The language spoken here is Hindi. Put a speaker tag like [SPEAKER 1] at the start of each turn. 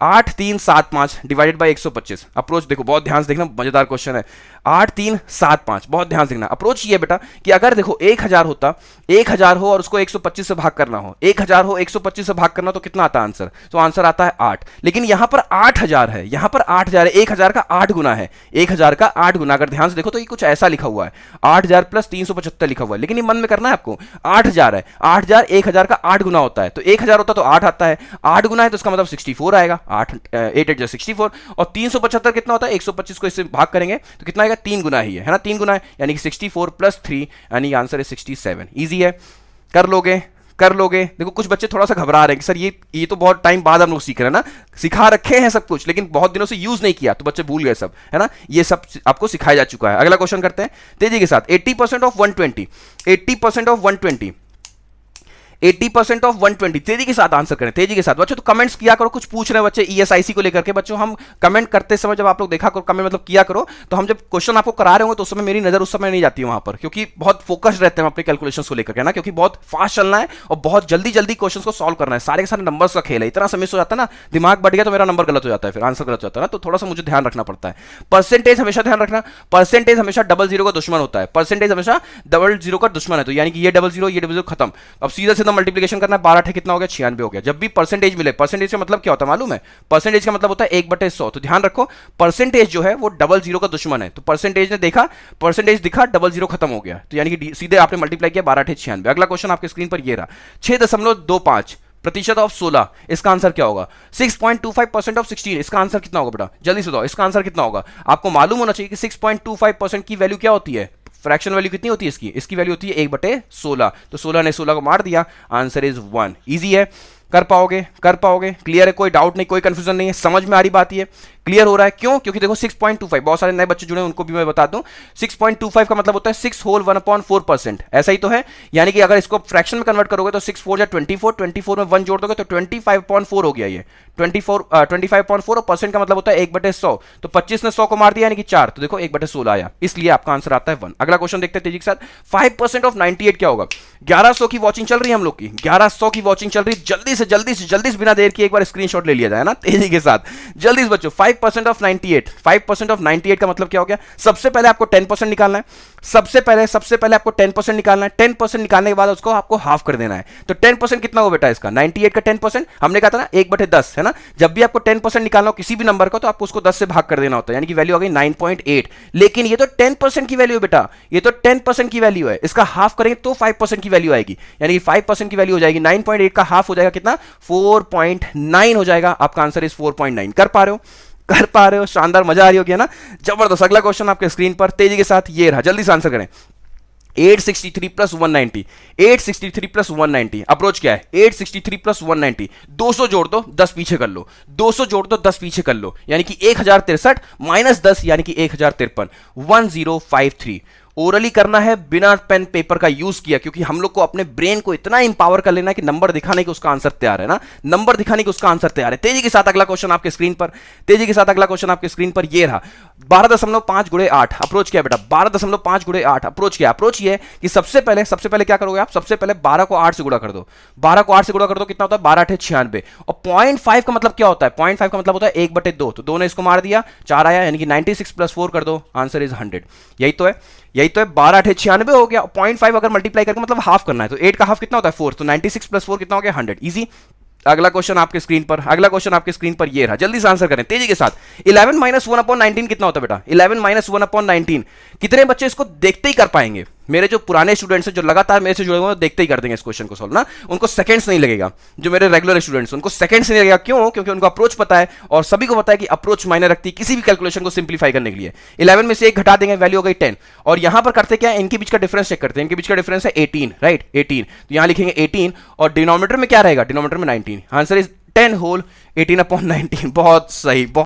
[SPEAKER 1] 8 3 7 5 डिवाइडेड बाय 125। अप्रोच देखो, बहुत ध्यान से देखना, मजेदार क्वेश्चन है। 8 3 7 5, बहुत ध्यान से देखना। अप्रोच ये बेटा कि अगर देखो 1000 होता, 1000 हो और उसको 125 से भाग करना हो, 1000 हो 125 से भाग करना, तो कितना आता है आंसर? तो आंसर आता है 8। लेकिन यहां पर 8000 है, यहां पर 8000 है, 1000 का 8 गुना है, 1000 का 8 गुना। अगर ध्यान से देखो तो ये कुछ ऐसा लिखा हुआ है, 8000 प्लस 375 लिखा हुआ है, लेकिन ये मन में करना है आपको। 8000 है, 8000 1000 का 8 गुना होता है, तो 1000 होता तो 8 आता है, 8 गुना है तो इसका मतलब 64 आएगा। 8 8 8 64, और 375 कितना होता है? 125 को इससे भाग करेंगे तो कितना आएगा? 3 गुना ही है ना, 3 गुना है, यानी कि 64 प्लस 3, यानी आंसर है 67। इजी है, कर लोगे, कर लोगे। देखो कुछ बच्चे थोड़ा सा घबरा रहे हैं कि सर ये तो बहुत टाइम बाद हम लोग सीख रहे हैं ना, सिखा रखे हैं सब कुछ, लेकिन बहुत दिनों से यूज नहीं किया, तो बच्चे भूल गए सब, है ना। ये सब आपको सिखाया जा चुका है। अगला क्वेश्चन करते हैं तेजी के साथ। 80% ऑफ 120, 80% ऑफ 120, 80% ऑफ 120, तेजी के साथ आंसर करें, तेजी के साथ। बच्चों तो कमेंट्स किया करो, कुछ पूछ रहे हैं बच्चे ईएसआईसी को लेकर के। बच्चों हम कमेंट करते समय जब आप लोग देखा करो, कमेंट मतलब किया करो, तो हम जब क्वेश्चन आपको करा रहे होंगे तो उस समय मेरी नजर उस समय नहीं जाती है वहां पर, क्योंकि बहुत फोकस रहते हैं अपने कैलकुलेशंस को लेकर के ना, क्योंकि बहुत फास्ट चलना है और बहुत जल्दी जल्दी क्वेश्चन को सॉल्व करना है। सारे के सारे नंबर्स का खेल है, इतना समय हो जाता है ना, दिमाग बढ़ गया तो मेरा नंबर गलत हो जाता है, फिर आंसर गलत हो जाता है ना, तो थोड़ा सा मुझे ध्यान रखना पड़ता है। परसेंटेज हमेशा ध्यान रखना, परसेंटेज हमेशा डबल जीरो का दुश्मन होता है, परसेंटेज हमेशा डबल जीरो का दुश्मन है, तो यानी कि ये डबल जीरो खत्म। अब सीधा सीधा मल्टीप्लिकेशन करना है, 12 कितना हो गया? 96 हो गया। जब भी परसेंटेज मिले, परसेंटेज का मतलब क्या होता है मालूम है? परसेंटेज का मतलब होता है 1/100। तो ध्यान रखो, परसेंटेज जो है वो डबल जीरो का दुश्मन है, तो परसेंटेज ने देखा, परसेंटेज दिखा, डबल जीरो खत्म हो गया, तो यानी कि सीधे आपने मल्टीप्लाई किया, 12 96। अगला क्वेश्चन आपके स्क्रीन पर ये रहा, 6.25% ऑफ 16, इसका आंसर क्या होगा? 6.25% ऑफ 16, इसका आंसर कितना होगा बेटा? जल्दी से बताओ, इसका आंसर कितना होगा? आपको मालूम होना चाहिए कि 6.25% की वैल्यू क्या होती है, फ्रैक्शन वैल्यू कितनी होती है इसकी? इसकी वैल्यू होती है 1/16, तो 16 ने 16 को मार दिया, आंसर इज 1। इजी है, कर पाओगे, कर पाओगे, क्लियर है, कोई डाउट नहीं, कोई कंफ्यूजन नहीं है, समझ में आ रही बात ये, क्लियर हो रहा है? क्यों? क्योंकि देखो 6.25, बहुत सारे नए बच्चे जुड़े हैं उनको भी मैं बता दूं, 6.25 का मतलब होता है 6 होल 1/4%, ऐसा ही तो है। यानी कि अगर इसको फ्रैक्शन में कन्वर्ट करोगे तो 6 4 या 24, 24 में 1 जोड़ दोगे तो 25.4 हो गया ये, 25.4, और परसेंट का मतलब होता है 1/100, तो 25 ने 100 को मार दिया यानी कि 4, तो देखो 1/16 आया, इसलिए आपका आंसर आता है 1। अगला क्वेश्चन देखते हैं तेजी के साथ। 5% ऑफ 98 क्या होगा? 1100 की वॉचिंग चल रही है हम लोग की, 1100 की वॉचिंग चल रही है, जल्दी से बिना देर की एक बार स्क्रीनशॉट ले लिया जाए ना तेजी के साथ, जल्दी से बच्चों। 5% ऑफ 98, 5% ऑफ 98 का मतलब क्या हो गया? सबसे पहले आपको 10% निकालना है, सबसे पहले आपको 10% निकालना है, 10% निकालने के बाद उसको आपको हाफ कर देना है, तो 10% कितना हो बेटा इसका? 98 का 10%, हमने कहा था ना 1/10, है ना। जब भी आपको 10% निकालना हो किसी भी नंबर का, तो आपको उसको 10 से भाग कर देना होता है, यानी कि वैल्यू आ गई 9.8। लेकिन ये तो 10% की वैल्यू है बेटा, ये तो 10% की वैल्यू है, इसका हाफ करेंगे तो 5% की वैल्यू आएगी, यानी कि 5% की वैल्यू हो जाएगी 9.8 का हाफ हो जाएगा कितना? 4.9 हो जाएगा। आपका आंसर इज 4.9। कर पा रहे हो, कर पा रहे हो? शानदार, मजा आ रही होगी ना, जबरदस्त। अगला क्वेश्चन आपके स्क्रीन पर तेजी के साथ ये रहा, जल्दी से आंसर करें। 863 + 190, 863 + 190, अप्रोच क्या है? 863 + 190, 200 जोड़ दो 10 पीछे कर लो, 200 जोड़ दो 10 पीछे कर लो, यानी कि 1063 माइनस 10 यानी कि 1053, 1053। ओरली करना है बिना पेन पेपर का यूज किया, क्योंकि हम लोग को अपने ब्रेन को इतना इंपावर कर लेना है कि नंबर दिखाने के उसका आंसर तैयार है ना, नंबर दिखाने के उसका आंसर तैयार है। तेजी के साथ अगला क्वेश्चन आपके स्क्रीन पर, तेजी के साथ अगला क्वेश्चन आपके स्क्रीन पर ये रहा। 12.5 × 8, अप्रोच क्या है बेटा? 12.5 × 8, अप्रोच क्या है? अप्रोच ये है कि सबसे पहले क्या करोगे आप? सबसे पहले 12 को 8 से गुणा कर दो, 12 को 8 से गुणा कर दो, कितना होता है? 12 8 96, और 0.5 का मतलब क्या होता है? 0.5 का मतलब होता है 1/2, तो 2 ने इसको मार दिया, 4 आया, यानी कि 96 + 4 कर दो, आंसर इज 100। यही तो है, यही तो है। 12 8 96 हो गया, 0.5 अगर मल्टीप्लाई करके मतलब हाफ करना है, तो 8 का हाफ कितना होता है? 4, तो 96 + 4 कितना हो गया? 100। इजी। अगला क्वेश्चन आपके स्क्रीन पर, अगला क्वेश्चन आपके स्क्रीन पर ये रहा, जल्दी से आंसर करें तेजी के साथ। 11 - 1/19 कितना होता है बेटा? 11 - 1/19, कितने बच्चे इसको देखते ही कर पाएंगे? मेरे जो पुराने स्टूडेंट्स हैं जो लगातार मेरे से जुड़े हुए हैं देखते ही कर देंगे इस क्वेश्चन को सॉल्व ना, उनको सेकंड्स नहीं लगेगा। जो मेरे रेगुलर स्टूडेंट्स उनको सेकंड्स नहीं लगेगा, क्यों? क्योंकि उनको अप्रोच पता है, और सभी को पता है कि अप्रोच मायने रखती है किसी भी कैलकुलेशन को सिंप्लीफाई करने के लिए। 11 में से 1 घटा देंगे, वैल्यू हो गई 10, और यहां पर करते क्या है? इनके बीच का डिफरेंस चेक करते हैं, इनके बीच का डिफरेंस है 18, राइट? 18, तो यहां लिखेंगे 18, और डिनोमिनेटर में क्या रहेगा? डिनोमिनेटर में 19, आंसर इज 10 होल 18/19। बहुत सही, बहुत